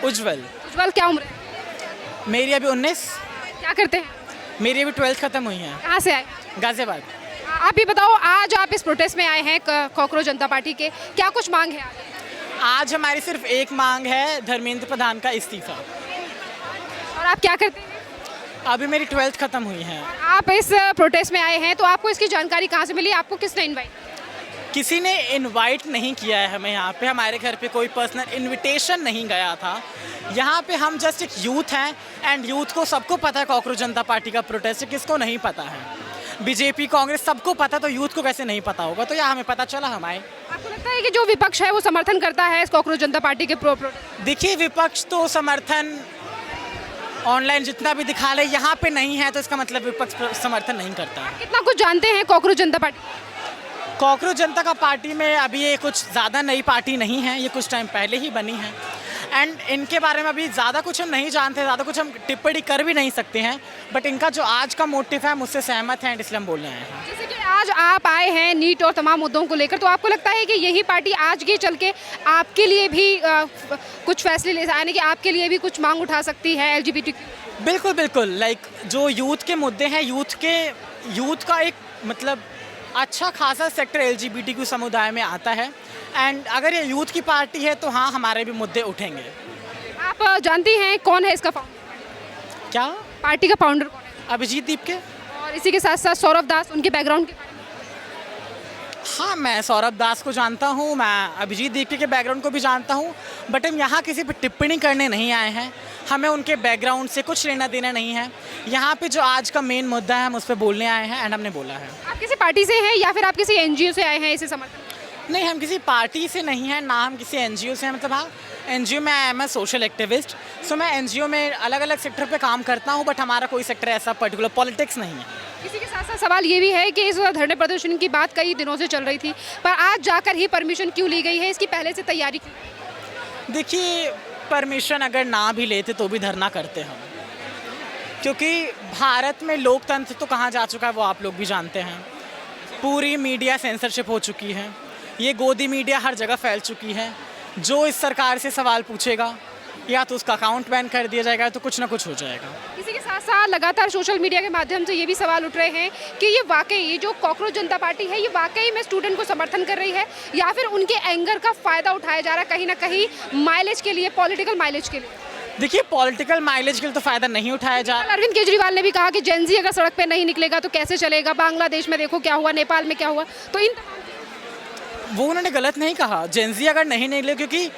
उज्जवल। उज्जवल, क्या उम्र है? मेरी अभी 19। क्या करते हैं? मेरी अभी 12th खत्म हुई है। कहाँ से आए? गाजियाबाद। आप ही बताओ, आज आप इस प्रोटेस्ट में आए हैं कॉकरोच जनता पार्टी के, क्या कुछ मांग है आगे? आज हमारी सिर्फ एक मांग है, धर्मेंद्र प्रधान का इस्तीफा। और आप क्या करते हैं? अभी मेरी 12th खत्म हुई है। आप इस प्रोटेस्ट में आए हैं तो आपको इसकी जानकारी कहाँ से मिली? आपको किसने इनवाइट? किसी ने इनवाइट नहीं किया है हमें यहाँ पे, हमारे घर पे कोई पर्सनल इनविटेशन नहीं गया था। यहाँ पे हम जस्ट एक यूथ हैं एंड यूथ को सबको पता है कॉकरोच जनता पार्टी का प्रोटेस्ट है, किसको नहीं पता है? बीजेपी कांग्रेस सबको पता, तो यूथ को कैसे नहीं पता होगा? तो यहाँ हमें पता चला, हम आए। आपको लगता है कि जो विपक्ष है वो समर्थन करता है इस कॉकरोच जनता पार्टी के प्रोटेस्ट? देखिए, विपक्ष तो समर्थन ऑनलाइन जितना भी दिखा ले, यहाँ पे नहीं है, तो इसका मतलब विपक्ष समर्थन नहीं करता है। कितना कुछ जानते हैं कॉकरोच जनता पार्टी? कॉकरोच जनता का पार्टी में अभी ये कुछ ज़्यादा नई पार्टी नहीं है, ये कुछ टाइम पहले ही बनी है एंड इनके बारे में अभी ज़्यादा कुछ हम नहीं जानते, ज़्यादा कुछ हम टिप्पणी कर भी नहीं सकते हैं। बट इनका जो आज का मोटिव है मुझसे सहमत है, इसलिए हम बोलने आए हैं। जैसे कि आज आप आए हैं नीट और तमाम मुद्दों को लेकर, तो आपको लगता है कि यही पार्टी आज के चल के आपके लिए भी कुछ फैसले ले, यानी कि आपके लिए भी कुछ मांग उठा सकती है LGBT? बिल्कुल बिल्कुल, लाइक जो यूथ के मुद्दे हैं, यूथ का एक मतलब अच्छा खासा सेक्टर LGBTQ समुदाय में आता है एंड अगर ये यूथ की पार्टी है तो हाँ, हमारे भी मुद्दे उठेंगे। आप जानती हैं कौन है इसका फाउंडर? क्या? पार्टी का फाउंडर कौन है? अभिजीत दीप के। और इसी के साथ साथ सौरभ दास, उनके बैकग्राउंड के बारे में? हाँ, मैं सौरभ दास को जानता हूँ, मैं अभिजीत दीप के बैकग्राउंड को भी जानता हूँ, बट हम यहाँ किसी पर टिप्पणी करने नहीं आए हैं। हमें उनके बैकग्राउंड से कुछ लेना देना नहीं है। यहाँ पे जो आज का मेन मुद्दा है हम उस पर बोलने आए हैं एंड हमने बोला है। आप किसी पार्टी से हैं या फिर आप किसी NGO से आए हैं इसे समर्थन? नहीं, हम किसी पार्टी से नहीं हैं, ना हम किसी NGO से हैं। मतलब हाँ, NGO में I am a social activist, so मैं NGO में अलग अलग सेक्टर पे काम करता हूँ, बट हमारा कोई सेक्टर ऐसा पर्टिकुलर पॉलिटिक्स नहीं है। इसी के साथ साथ सवाल ये भी है कि इस धरने प्रदर्शन की बात कई दिनों से चल रही थी, पर आज जाकर ही परमिशन क्यों ली गई है? इसकी पहले से तैयारी क्यों? देखिए, परमिशन अगर ना भी लेते तो भी धरना करते हम, क्योंकि भारत में लोकतंत्र तो कहाँ जा चुका है वो आप लोग भी जानते हैं। पूरी मीडिया सेंसरशिप हो चुकी है, ये गोदी मीडिया हर जगह फैल चुकी है। जो इस सरकार से सवाल पूछेगा या तो उसका अकाउंट बैन कर दिया जाएगा, तो कुछ ना कुछ हो जाएगा। इसी के साथ साथ लगातार सोशल मीडिया के माध्यम से ये भी सवाल उठ रहे हैं कि ये वाकई, ये जो कॉकरोच जनता पार्टी है, ये वाकई में स्टूडेंट को समर्थन कर रही है या फिर उनके एंगर का फ़ायदा उठाया जा रहा है कहीं ना कहीं माइलेज के लिए, पॉलिटिकल माइलेज के लिए? देखिए, पॉलिटिकल माइलेज के लिए तो फ़ायदा नहीं उठाया जा रहा। अरविंद केजरीवाल ने भी कहा कि जेन ज़ी अगर सड़क पे नहीं निकलेगा तो कैसे चलेगा? बांग्लादेश में देखो क्या हुआ, नेपाल में क्या हुआ। तो इन वो उन्होंने गलत नहीं कहा, जेन ज़ी अगर नहीं निकले, क्योंकि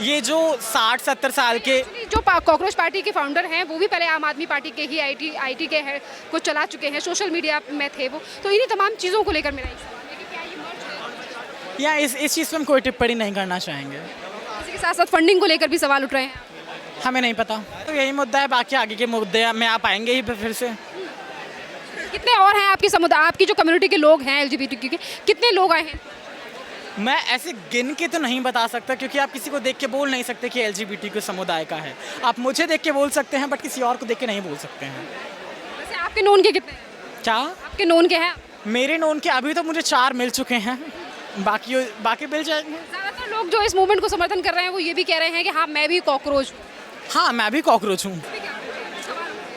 ये जो 60-70 साल के जो कॉकरोच पार्टी के फाउंडर हैं वो भी पहले आम आदमी पार्टी के ही IT के हैं, को चला चुके हैं, सोशल मीडिया में थे वो। तो इन्हीं तमाम चीज़ों को लेकर मेरा एक सवाल है कि क्या ये मर्ज है? या इस चीज़ पर हम कोई टिप्पणी नहीं करना चाहेंगे। इसी के साथ साथ फंडिंग को लेकर भी सवाल उठ रहे हैं। हमें नहीं पता, तो यही मुद्दा है। बाकी आगे के मुद्दे में आप आएंगे ही फिर से। कितने और हैं आपकी समुदाय, आपकी जो कम्युनिटी के लोग हैं LGBTQ के, कितने लोग आए हैं? मैं ऐसे गिन के तो नहीं बता सकता, क्योंकि आप किसी को देख के बोल नहीं सकते कि LGBTQ समुदाय का है। आप मुझे देख के बोल सकते हैं, बट किसी और को देख के नहीं बोल सकते हैं। वैसे आपके नोन के कितने हैं? क्या? आपके नोन के हैं? मेरे नोन के अभी तो मुझे 4 मिल चुके हैं, बाकी मिल जाएंगे। ज़्यादातर लोग जो इस मूवमेंट को समर्थन कर रहे हैं वो ये भी कह रहे हैं कि हाँ, मैं भी कॉकरोच हूँ। हाँ, मैं भी कॉकरोच हूँ।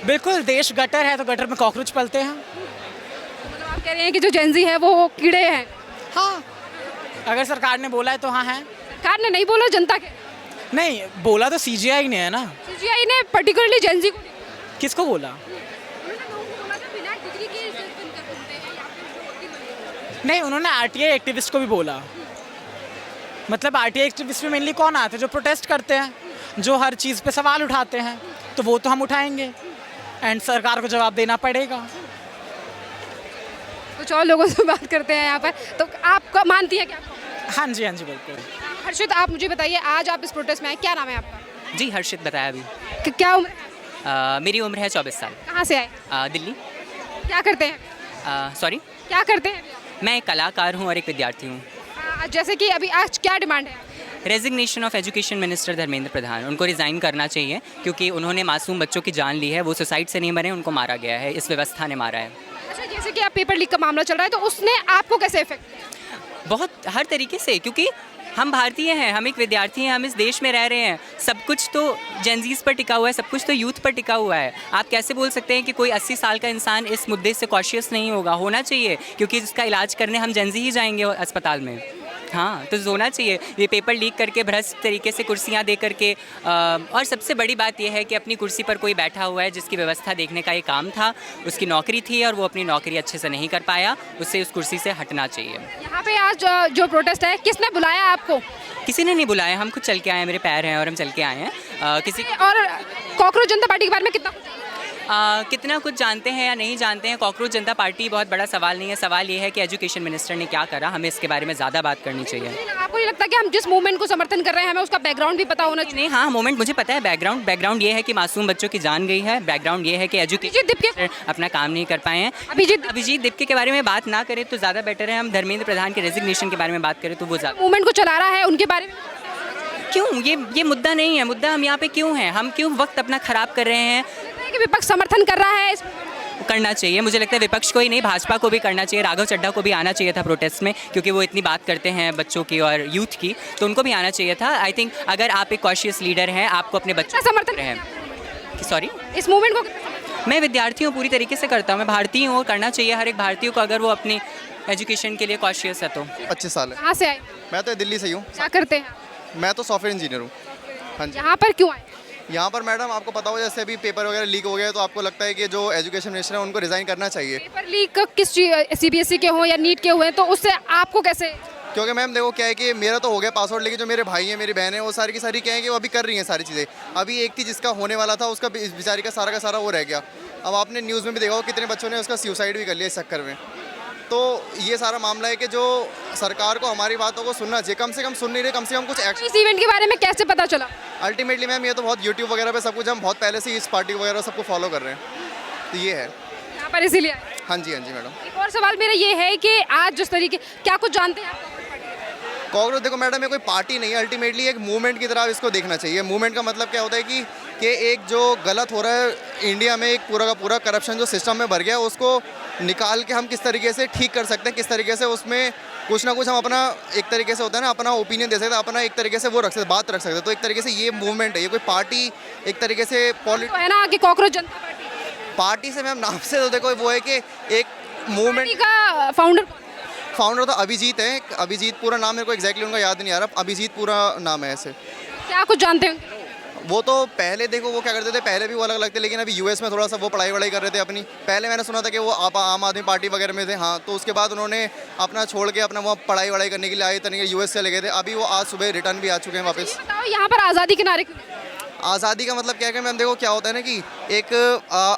बिल्कुल, देश गटर है तो गटर में कॉकरोच पलते हैं। मतलब आप कह रहे हैं कि जो जेन ज़ी है वो कीड़े हैं? हाँ, अगर सरकार ने बोला है तो हाँ है। सरकार ने नहीं बोला, जनता के? नहीं, बोला तो CGI ने है ना। CGI ने पर्टिकुलरली जेन ज़ी को किसको बोला? नहीं, उन्होंने RTI एक्टिविस्ट को भी बोला। मतलब RTI एक्टिविस्ट में मेनली कौन आते हैं? जो प्रोटेस्ट करते हैं, जो हर चीज़ पे सवाल उठाते हैं, तो वो तो हम उठाएंगे एंड सरकार को जवाब देना पड़ेगा। कुछ और लोगों से बात करते हैं यहाँ पर, तो आप मानती है क्या? हाँ जी, हाँ जी, बिल्कुल। हर्षित, आप मुझे बताइए, आज आप इस प्रोटेस्ट में आए, क्या नाम है आपका? जी, हर्षित बताया अभी। क्या उम्र है? मेरी उम्र है 24 साल। कहाँ से आए? दिल्ली। क्या करते हैं? सॉरी, क्या करते हैं? मैं एक कलाकार हूँ और एक विद्यार्थी हूँ। जैसे कि अभी आज क्या डिमांड है? Resignation of education minister Dharmendra Pradhan, उनको रिज़ाइन करना चाहिए क्योंकि उन्होंने मासूम बच्चों की जान ली है। वो सुसाइड से नहीं मरे, उनको मारा गया है, इस व्यवस्था ने मारा है। अच्छा, जैसे कि आप पेपर लीक का मामला चल रहा है, तो उसने आपको कैसे इफेक्ट किया? बहुत हर तरीके से, क्योंकि हम भारतीय हैं, हम एक विद्यार्थी हैं, हम इस देश में रह रहे हैं। सब कुछ तो जेनजीज पर टिका हुआ है, सब कुछ तो यूथ पर टिका हुआ है। आप कैसे बोल सकते हैं कि कोई 80 साल का इंसान इस मुद्दे से कॉशियस नहीं होगा? होना चाहिए, क्योंकि इसका इलाज करने हम जेनजी ही जाएंगे अस्पताल में। हाँ, तो होना चाहिए। ये पेपर लीक करके भ्रष्ट तरीके से कुर्सियाँ दे करके और सबसे बड़ी बात यह है कि अपनी कुर्सी पर कोई बैठा हुआ है जिसकी व्यवस्था देखने का ये काम था, उसकी नौकरी थी और वो अपनी नौकरी अच्छे से नहीं कर पाया, उससे उस कुर्सी से हटना चाहिए। यहाँ पे आज जो प्रोटेस्ट है, किसने बुलाया आपको? किसी ने नहीं बुलाया, हम खुद चल के आए हैं, मेरे पैर हैं और हम चल के आए हैं। और कॉकरोच जनता पार्टी के बारे में कितना कुछ जानते हैं या नहीं जानते हैं, कॉकरोच जनता पार्टी बहुत बड़ा सवाल नहीं है। सवाल ये है कि एजुकेशन मिनिस्टर ने क्या करा, हमें इसके बारे में ज़्यादा बात करनी चाहिए। आपको नहीं लगता कि हम जिस मूवमेंट को समर्थन कर रहे हैं हमें उसका बैकग्राउंड भी पता होना चाहिए? नहीं, हाँ, मूवमेंट मुझे पता है। बैकग्राउंड ये है कि मासूम बच्चों की जान गई है। बैकग्राउंड ये है कि एजुकेशन अपना काम नहीं कर पाए हैं। अभिजीत दीपके के बारे में बात ना करें तो ज़्यादा बेटर है। हम धर्मेंद्र प्रधान के रेजिग्नेशन के बारे में बात करें तो वो ज़्यादा। मूवमेंट को चला रहा है उनके बारे में क्यों? ये मुद्दा नहीं है। मुद्दा हम यहाँ पे क्यों हैं, हम क्यों वक्त अपना ख़राब कर रहे हैं? कि विपक्ष समर्थन कर रहा है, करना चाहिए। मुझे लगता है विपक्ष को ही नहीं, भाजपा को भी करना चाहिए। राघव चड्ढा को भी आना चाहिए था प्रोटेस्ट में, क्योंकि वो इतनी बात करते हैं बच्चों की और यूथ की, तो उनको भी आना चाहिए था। आई थिंक अगर आप एक कॉशियस लीडर हैं, आपको अपने बच्चों का समर्थन हैं। सॉरी, इस मूवमेंट को मैं विद्यार्थी हूँ, पूरी तरीके से करता हूँ। मैं भारतीय हूँ और करना चाहिए हर एक भारतीय को, अगर वो अपनी एजुकेशन के लिए कॉशियस है तो। 25 साल है। कहाँ से आए? मैं तो दिल्ली से ही हूँ। क्या करते हैं? मैं तो सॉफ्टवेयर इंजीनियर हूँ। हाँ जी। यहाँ पर क्यों आए? यहाँ पर मैडम आपको पता हो, जैसे अभी पेपर वगैरह लीक हो गया, तो आपको लगता है कि जो एजुकेशन मिनिस्टर है उनको रिज़ाइन करना चाहिए। पेपर लीक किस CBSE के हों या नीट के हुए, तो उससे आपको कैसे? क्योंकि मैम देखो क्या है कि मेरा तो हो गया पासवर्ड, लेकिन जो मेरे भाई हैं, मेरी बहन है, वो सारी की सारी क्या है कि वो अभी कर रही हैं सारी चीज़ें। अभी एक थी जिसका होने वाला था, उसका बेचारी का सारा वो रह गया। अब आपने न्यूज़ में भी देखा हो कितने बच्चों ने उसका सुसाइड भी कर लिया इस चक्कर में। तो ये सारा मामला है कि जो सरकार को हमारी बातों को सुनना चाहिए। कम से कम सुन नहीं रहे, कम से कम कुछ एक्शन। इस इवेंट के बारे में कैसे पता चला? अल्टीमेटली मैम ये तो बहुत यूट्यूब वगैरह पे सब कुछ, हम बहुत पहले से इस पार्टी वगैरह सबको फॉलो कर रहे हैं, तो ये है। यहाँ पर इसीलिए आए? हाँ जी मैडम। एक और सवाल मेरा ये है कि आज जिस तरीके, क्या कुछ जानते हैं आप? कांग्रेस देखो मैडम, ये कोई पार्टी नहीं है, अल्टीमेटली एक मूवमेंट की तरह इसको देखना चाहिए। मूवमेंट का मतलब क्या होता है कि एक जो गलत हो रहा है इंडिया में, एक पूरा का पूरा करप्शन जो सिस्टम में भर गया, उसको निकाल के हम किस तरीके से ठीक कर सकते हैं, किस तरीके से उसमें कुछ ना कुछ हम अपना एक तरीके से होता है ना, अपना ओपिनियन दे सकते हैं, अपना एक तरीके से वो रख सकते, बात रख सकते हैं। तो एक तरीके से ये मूवमेंट है, ये कोई पार्टी एक तरीके से तो है ना कि कॉकरोच जनता पार्टी से मैम नाम से तो देखो वो है कि एक मूवमेंट का फाउंडर तो अभिजीत है। अभिजीत पूरा नाम मेरे को एग्जैक्टली उनका याद नहीं आ रहा, अभिजीत पूरा नाम है ऐसे। क्या कुछ जानते हैं? वो तो पहले देखो वो क्या करते थे, पहले भी वो अलग अलग थे, लेकिन अभी यूएस में थोड़ा सा वो पढ़ाई कर रहे थे अपनी। पहले मैंने सुना था कि वो आम आदमी पार्टी वगैरह में थे। हाँ, तो उसके बाद उन्होंने अपना छोड़ के अपना वो पढ़ाई करने के लिए आए थे, यूएस से लगे थे। अभी वो आज सुबह रिटर्न भी आ चुके हैं वापस। बताओ यहाँ पर आज़ादी के नारे? आज़ादी का मतलब क्या है मैम, देखो क्या होता है ना कि एक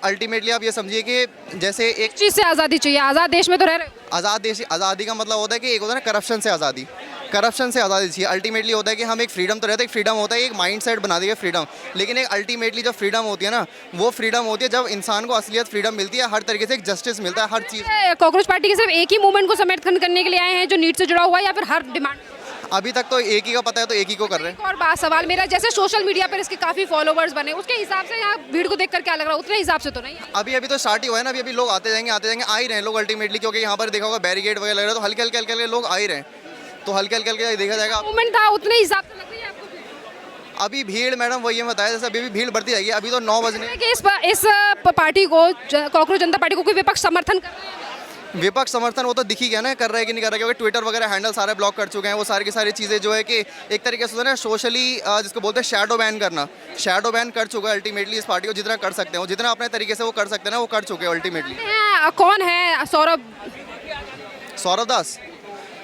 अल्टीमेटली आप ये समझिए कि जैसे एक चीज़ से आज़ादी चाहिए, आज़ाद देश में तो रह रहे हो। आज़ादी का मतलब होता है कि एक होता है ना करप्शन से आज़ादी, करप्शन से आज़ादी चाहिए। अल्टीमेटली होता है कि हम एक फ्रीडम तो रहता है, एक फ्रीडम होता है, एक माइंड सेट बना दिया फ्रीडम, लेकिन एक अल्टीमेटली जो फ्रीडम होती है ना, वो फ्रीडम होती है जब इंसान को असलियत फ्रीडम मिलती है, हर तरीके से एक जस्टिस मिलता है, हर चीज़। कॉकरोच पार्टी के सिर्फ एक ही मूवमेंट को समर्थन करने के लिए आए हैं जो नीट से जुड़ा हुआ है, या फिर हर डिमांड? अभी तक तो एक ही का पता है, तो एक ही को कर रहे हैं। और बात सवाल मेरा, जैसे सोशल मीडिया पर इसके काफ़ी फॉलोवर्स बने, उसके हिसाब से यहाँ भीड़ को देखकर क्या लग रहा है? उतने हिसाब से तो नहीं। अभी तो स्टार्ट ही हुआ है ना, अभी लोग आते जाएंगे आ ही रहे हैं लोग अल्टीमेटली, क्योंकि यहाँ पर देखा होगा बैरिकेड वगैरह लग रहा है, तो हल्के हल्के लोग आ ही रहे हैं, तो हल्के हल्के देखा जाएगा। मूवमेंट था उतने हिसाब से लग रही है आपको? अभी भीड़ मैडम वही बताया, जैसे अभी भी भीड़ बढ़ती जाएगी। अभी तो 9 बजने कि इस पार्टी को, कॉकरोच जनता पार्टी को कोई विपक्ष समर्थन कर रहा है? विपक्ष समर्थन वो तो दिख ही गया ना, कर रहा है कि नहीं कर रहा है, क्योंकि ट्विटर वगैरह हैंडल सारे ब्लॉक कर चुके हैं। वो सारी की सारी चीज़ें जो है कि एक तरीके से ना सोशली जिसको बोलते हैं शैडो बैन करना, शैडो बैन कर चुका है अल्टीमेटली इस पार्टी को। जितना कर सकते हैं वो, जितना अपने तरीके से वो कर सकते हैं ना, वो कर चुके हैं अल्टीमेटली। कौन है सौरभ दास?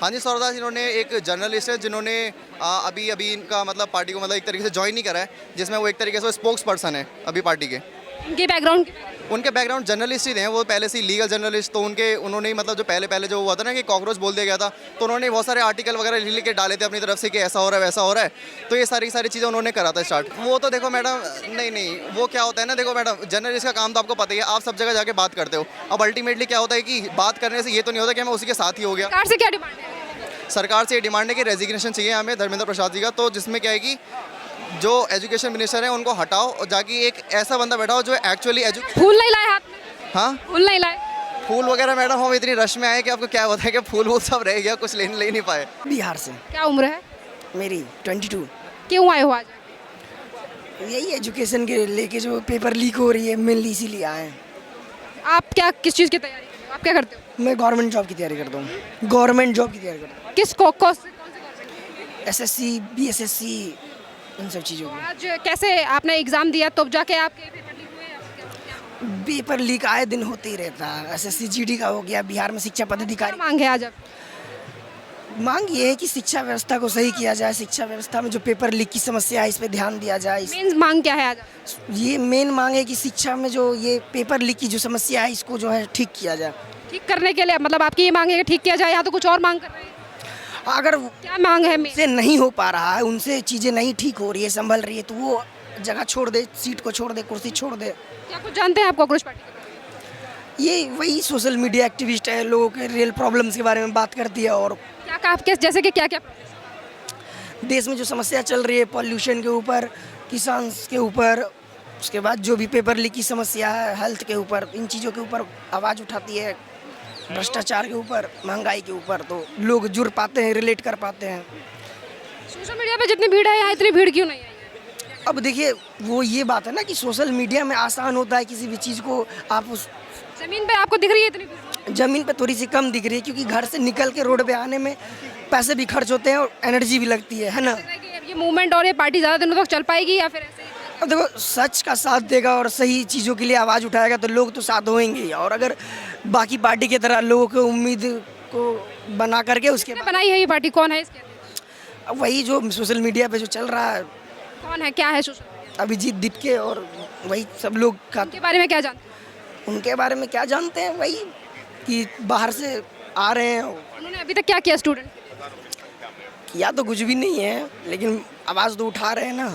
हाँ जी, सौरभ दास इन्होंने एक जर्नलिस्ट है जिन्होंने अभी इनका मतलब पार्टी को मतलब एक तरीके से ज्वाइन नहीं करा है, जिसमें वो एक तरीके से स्पोक्स पर्सन है अभी पार्टी के। उनके बैकग्राउंड जर्नलिस्ट ही थे, वो पहले से लीगल जर्नलिस्ट, तो उन्होंने ही मतलब जो पहले जो हुआ था ना कि कॉकरोच बोल दिया गया था, तो उन्होंने बहुत सारे आर्टिकल वगैरह लिख के डाले थे अपनी तरफ से कि ऐसा हो रहा है वैसा हो रहा है, तो ये सारी चीज़ें उन्होंने करा था स्टार्ट। वो तो देखो मैडम, नहीं वो क्या होता है ना, देखो मैडम जर्नलिस्ट का काम तो आपको पता ही है, आप सब जगह जाके बात करते हो। अब अल्टीमेटली क्या होता है कि बात करने से ये तो नहीं होता कि मैं उसी के साथ ही हो गया। सरकार से क्या डिमांड है? सरकार से ये डिमांड है कि रेजिग्नेशन चाहिए हमें धर्मेंद्र प्रसाद जी का, तो जिसमें क्या है कि जो एजुकेशन मिनिस्टर है उनको हटाओ और जाके एक ऐसा बंदा बैठाओ जो एक्चुअली फूल नहीं लाए हाथ में? हाँ, फूल नहीं लाए? फूल वगैरह मैडम हम इतनी रश में आए कि आपको क्या होता है कि फूल सब रह गया, कुछ ले नहीं पाए। बिहार से। क्या उम्र है? मेरी 22। क्यों आए हो आज? यही एजुकेशन के लेके जो पेपर लीक हो रही है मेनली इसीलिए आए हैं। आप क्या किस चीज़ की तैयारी कर रहे हो? आप क्या करते हो? मैं गवर्नमेंट जॉब की तैयारी करता हूँ, गवर्नमेंट जॉब की तैयारी करता हूँ, किस कौन से SSC BSSC इन सब चीज़ों की। आज कैसे आपने एग्जाम दिया तब जाके आपके पेपर लीक हुए या क्या पेपर लीक आए दिन होते ही रहता है। SSC GD का हो गया, बिहार में शिक्षा पदाधिकारी। मांग है आज आप? मांग ये है कि शिक्षा व्यवस्था को सही किया जाए, शिक्षा व्यवस्था में जो पेपर लीक की समस्या है इस पर ध्यान दिया जाए। मेन मांग क्या है आज? ये मेन मांग है कि शिक्षा में जो ये पेपर लीक की जो समस्या है इसको जो है ठीक किया जाए। ठीक करने के लिए मतलब आपकी ये मांग है कि ठीक किया जाए, या तो कुछ और मांग कर रहे हैं? अगर क्या मांग है मेन? से नहीं हो पा रहा है, उनसे चीज़ें नहीं ठीक हो रही है, संभल रही है, तो वो जगह छोड़ दे, सीट को छोड़ दे, कुर्सी छोड़ दे। क्या कुछ जानते हैं आप कॉकरोच पार्टी के बारे में? ये वही सोशल मीडिया एक्टिविस्ट है, लोगों के रियल प्रॉब्लम्स के बारे में बात करती है और क्या कहा आपके जैसे कि क्या क्या देश में जो समस्या चल रही है पॉल्यूशन के ऊपर, किसान के ऊपर, उसके बाद जो भी पेपर लीक की समस्या है, हेल्थ के ऊपर, इन चीज़ों के ऊपर आवाज़ उठाती है, भ्रष्टाचार के ऊपर, महंगाई के ऊपर, तो लोग जुड़ पाते हैं, रिलेट कर पाते हैं। सोशल मीडिया पे जितनी भीड़ है यहाँ इतनी भीड़ क्यों नहीं है? अब देखिए वो ये बात है ना कि सोशल मीडिया में आसान होता है किसी भी चीज़ को आप उस जमीन पे आपको दिख रही है इतनी भीड़? ज़मीन पे थोड़ी सी कम दिख रही है क्योंकि घर से निकल के रोड पे आने में पैसे भी खर्च होते हैं और एनर्जी भी लगती है ना। लग रहा है कि अब ये मूवमेंट और ये पार्टी ज़्यादा दिनों तक चल पाएगी या फिर ऐसे ही? अब देखो सच का साथ देगा और सही चीज़ों के लिए आवाज़ उठाएगा तो लोग तो साथ होंगे ही, और अगर बाकी पार्टी की तरह लोगों को उम्मीद को बना करके उसके किसने बनाई है ये पार्टी? कौन है इसके अंदर? अब वही जो सोशल मीडिया पे जो चल रहा है कौन है, क्या है सोशल मीडिया? अभिजीत दीपके और वही सब लोग का, उनके बारे में क्या जानते हैं? उनके बारे में क्या जानते हैं? वही कि बाहर से आ रहे हैं, उन्होंने अभी तक क्या किया स्टूडेंट? किया तो कुछ भी नहीं है लेकिन आवाज़ तो उठा रहे हैं ना।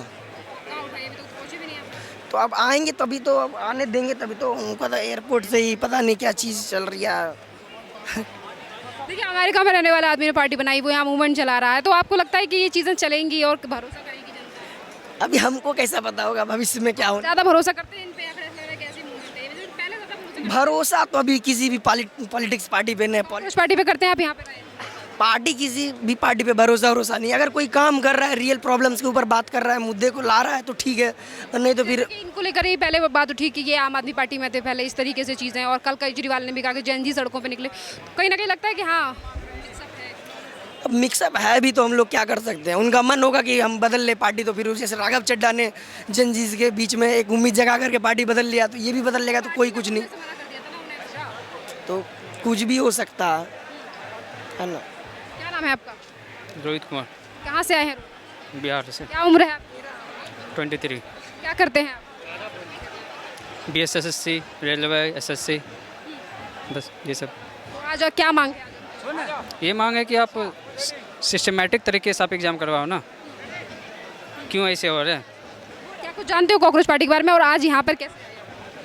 तो अब आएंगे तभी तो, अब आने देंगे तभी तो। उनका तो एयरपोर्ट से ही पता नहीं क्या चीज़ चल रही है। देखिए अमेरिका में रहने वाले आदमी ने पार्टी बनाई, वो यहाँ मूवमेंट चला रहा है, तो आपको लगता है कि ये चीज़ें चलेंगी और भरोसा करेगी जनता? अभी हमको कैसा पता होगा भविष्य में क्या होना। ज़्यादा भरोसा करते हैं इन पे या फिर ऐसा लग रहा है कैसी मूवमेंट है ये? वैसे पहले ज़्यादा भरोसा तो अभी किसी भी पॉलिटिक्स पार्टी पे नहीं। कांग्रेस पार्टी पे करते हैं आप यहाँ पे रहे? पार्टी किसी भी पार्टी पे भरोसा नहीं। अगर कोई काम कर रहा है, रियल प्रॉब्लम्स के ऊपर बात कर रहा है, मुद्दे को ला रहा है तो ठीक है, और नहीं तो फिर इनको लेकर ही पहले वो बात उठी कि ये आम आदमी पार्टी में थे पहले, इस तरीके से चीज़ें, और कल केजरीवाल ने भी कहा कि जैन सड़कों पे निकले, कहीं ना कहीं लगता है कि हाँ अब मिक्सअप है भी तो हम लोग क्या कर सकते हैं। उनका मन होगा कि हम बदल ले पार्टी, तो फिर जैसे राघव चड्ढा ने जनजीज के बीच में एक उम्मीद जगा करके पार्टी बदल लिया, तो ये भी बदल लेगा तो कोई कुछ नहीं, तो कुछ भी हो सकता है ना। क्या नाम है आपका? रोहित कुमार, कहाँ से आए हैं? बिहार से। क्या उम्र है आपकी? 23। क्या करते हैं आप? BSSC, रेलवे, SSC, बस ये सब। तो आज क्या मांग है? ये मांग है कि आप सिस्टमेटिक तरीके से आप एग्ज़ाम करवाओ ना, क्यों ऐसे हो रहे हैं। क्या कुछ जानते हो कॉकरोच पार्टी के बारे में, और आज यहाँ पर कैसे?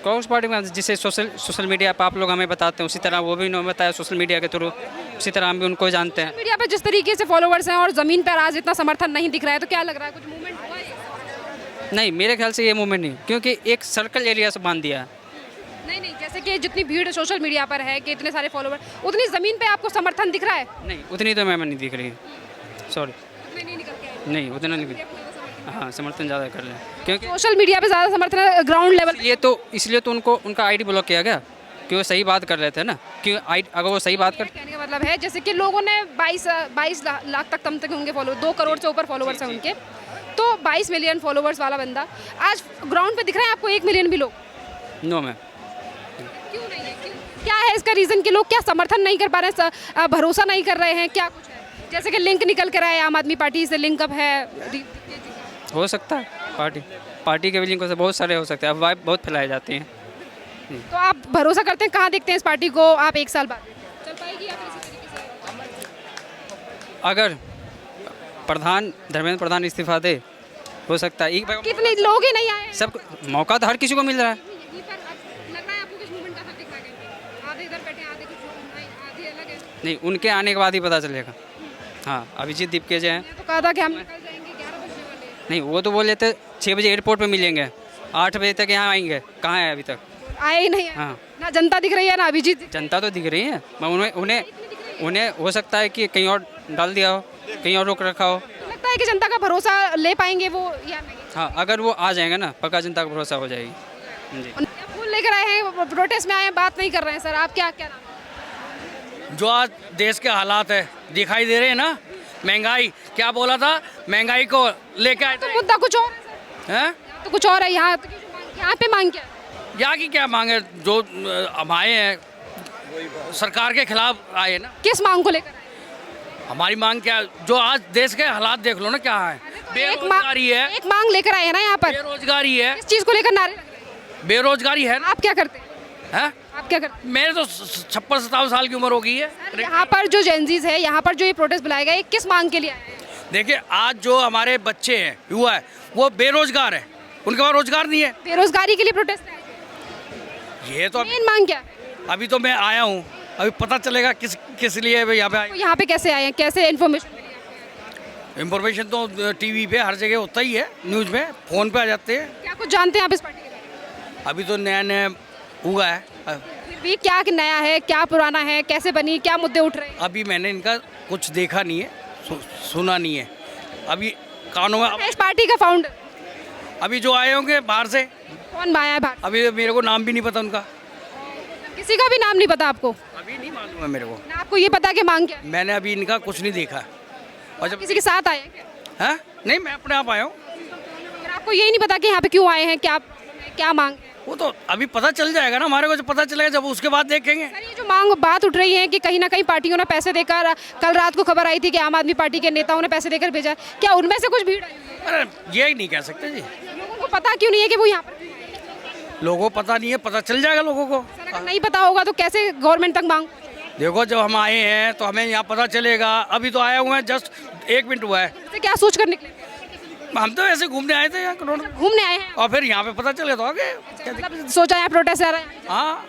कांग्रेस पार्टी में जिसे सोशल मीडिया पर आप लोग हमें बताते हैं, उसी तरह वो भी उन्होंने बताया सोशल मीडिया के थ्रू, उसी तरह हम भी उनको जानते हैं। मीडिया पे जिस तरीके से फॉलोवर्स हैं और ज़मीन पर आज इतना समर्थन नहीं दिख रहा है, तो क्या लग रहा है कुछ मूवमेंट हुआ है? नहीं, मेरे ख्याल से ये मूवमेंट नहीं, क्योंकि एक सर्कल एरिया से बांध दिया है। नहीं, जैसे कि जितनी भीड़ सोशल मीडिया पर है कि इतने सारे फॉलोवर, उतनी ज़मीन पे आपको समर्थन दिख रहा है? नहीं, उतनी तो मैं नहीं दिख रही, सॉरी, उतने नहीं निकल के आए। नहीं उतना नहीं। हाँ, समर्थन ज़्यादा कर रहे हैं क्योंकि सोशल मीडिया पे ज़्यादा समर्थन है ग्राउंड लेवल। ये तो इसलिए तो उनका आईडी ब्लॉक किया गया कि वो सही बात कर रहे थे ना, कि अगर वो सही बात कर, कहने का मतलब है जैसे कि लोगों ने 22 लाख तक कम तक होंगे फॉलोवर, 2 करोड़ से ऊपर फॉलोवर्स हैं उनके, तो 22 मिलियन फॉलोवर्स वाला बंदा आज ग्राउंड पे दिख रहा है आपको 1 मिलियन भी लोग? No ma'am. क्यों नहीं है? क्या है इसका रीज़न कि लोग क्या समर्थन नहीं कर पा रहे हैं, भरोसा नहीं कर रहे हैं, क्या कुछ है? जैसे कि लिंक निकल कर आए आम आदमी पार्टी से, लिंक अप है, हो सकता है पार्टी के भी लिंक से बहुत सारे हो सकते हैं, अफवाह बहुत फैलाई जाती हैं। तो आप भरोसा करते हैं? कहाँ देखते हैं इस पार्टी को आप 1 साल बाद चल पाएगी या फिर इसी तरीके से? अगर धर्मेंद्र प्रधान इस्तीफा दे, हो सकता है। कितने लोग ही नहीं आए सब मौका तो हर किसी को मिल रहा है। लग रहा है आपको कुछ मूवमेंट का दिख रहा है, आधे इधर बैठे आधे कुछ आधे अलग है। नहीं, उनके आने के बाद ही पता चलेगा। हाँ, अभिजीत दीपके जो हैं, तो कहा था कि हम निकल जाएंगे 11 बजने वाले। नहीं वो तो बोले थे 6 बजे एयरपोर्ट पे मिलेंगे, 8 बजे तक यहाँ आएंगे, कहाँ है अभी तक? आए ही नहीं है। हाँ, ना जनता दिख रही है ना अभिजीत। जनता तो दिख रही है, उन्हें हो सकता है कि कहीं और डाल दिया हो, कहीं और रोक रखा हो। लगता है कि जनता का भरोसा ले पाएंगे वो या नहीं? हाँ, अगर वो आ जाएंगे ना पक्का जनता का भरोसा हो जाएगी। जी। फूल लेकर आए हैं, प्रोटेस्ट में आए हैं, बात नहीं कर रहे हैं सर, आप क्या क्या नाम है? जो आज देश के हालात है दिखाई दे रहे हैं ना, महंगाई, क्या बोला था, महंगाई को लेकर आए तो थे मुद्दा कुछ और है हैं? सर, तो कुछ और है यहाँ यहाँ पे मांग क्या है? यहाँ की क्या मांगे, जो हम आए हैं सरकार के खिलाफ आए ना। किस मांग को लेकर आए? हमारी मांग क्या, जो आज देश के हालात देख लो ना क्या है, बेरोजगारी है, एक मांग लेकर आए हैं ना यहाँ पर, बेरोजगारी है, इस चीज को लेकर नारे लग रहे हैं। बेरोजगारी है ना। आप क्या करते हैं? हैं? आप क्या करते हैं? मेरे तो 56-57 साल की उम्र हो गई है। यहाँ पर जो जेनजीज है, यहाँ पर जो ये प्रोटेस्ट बुलाया गया है, किस मांग के लिए आए हैं? देखिए आज जो हमारे बच्चे हैं, युवा है, वो बेरोजगार है, उनके पास रोजगार नहीं है। बेरोजगारी के लिए प्रोटेस्ट है। ये तो मेन मांग क्या है? अभी तो मैं आया हूँ, अभी पता चलेगा किस लिए यहाँ पे तो यहाँ पे कैसे आए हैं, कैसे इन्फॉर्मेशन मिली है? इंफॉर्मेशन तो टीवी पे हर जगह होता ही है, न्यूज़ में, फ़ोन पे आ जाते हैं। क्या कुछ जानते हैं आप इस पार्टी के बारे में? अभी तो नया नया हुआ है, फिर भी क्या नया है, क्या पुराना है, कैसे बनी, क्या मुद्दे उठ रहे हैं? अभी मैंने इनका कुछ देखा नहीं है, सुना नहीं है। अभी कानों में इस पार्टी का फाउंडर अभी जो आए होंगे बाहर से, कौन आया है बाहर? अभी मेरे को नाम भी नहीं पता उनका, किसी का भी नाम नहीं पता आपको? अभी नहीं मालूम है मेरे को। ना आपको ये पता कि मांग क्या है? मैंने अभी इनका कुछ नहीं देखा। और जब किसी के साथ आए हैं क्या? हाँ नहीं, मैं अपने आप आया हूँ। फिर आपको यही नहीं पता कि यहाँ पे क्यों आए हैं, क्या मांग है? वो तो अभी पता चल जाएगा ना, हमारे को जो पता चलेगा जब उसके बाद देखेंगे। सर, ये जो मांग बात उठ रही है कि कहीं ना कहीं पार्टियों ने पैसे देकर, कल रात को खबर आई थी कि आम आदमी पार्टी के नेताओं ने पैसे देकर भेजा, क्या उनमें से कुछ भीड़ आई हुई है? अरे ये नहीं कह सकते जी, लोगों को पता क्यों नहीं है कि वो यहाँ पर क्यों आए हैं? लोगों को पता नहीं है, पता चल जाएगा लोगों को। सर, अगर नहीं पता होगा तो कैसे गवर्नमेंट तक मांग? देखो जब हम आए हैं तो हमें यहाँ पता चलेगा, अभी तो आए हुए हैं, जस्ट 1 मिनट हुआ है। इससे क्या सोच कर निकले? हम तो ऐसे घूमने आए थे यहाँ करोड़, घूमने आए हैं, और फिर यहाँ पे पता चले तो आगे। मतलब सोचा है प्रोटेस्ट आ रहा है हाँ,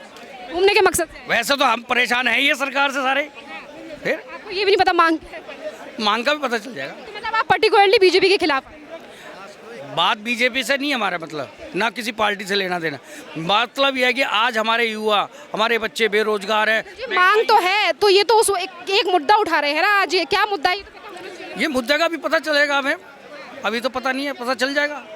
घूमने के मकसद से? वैसे तो हम परेशान हैं ये सरकार से सारे, फिर आपको ये भी नहीं पता मांग क्या है? मांग का भी पता चल जाएगा। तो मतलब आप पर्टिकुलरली बीजेपी के खिलाफ हैं? बात बीजेपी से नहीं हमारा मतलब, ना किसी पार्टी से लेना देना। मतलब यह है कि आज हमारे युवा, हमारे बच्चे बेरोजगार हैं। जी, मांग तो है, तो ये तो एक मुद्दा उठा रहे हैं ना आज, ये क्या मुद्दा है ये तो पता होना चाहिए। ये मुद्दे का भी पता चलेगा हमें, अभी तो पता नहीं है, पता चल जाएगा।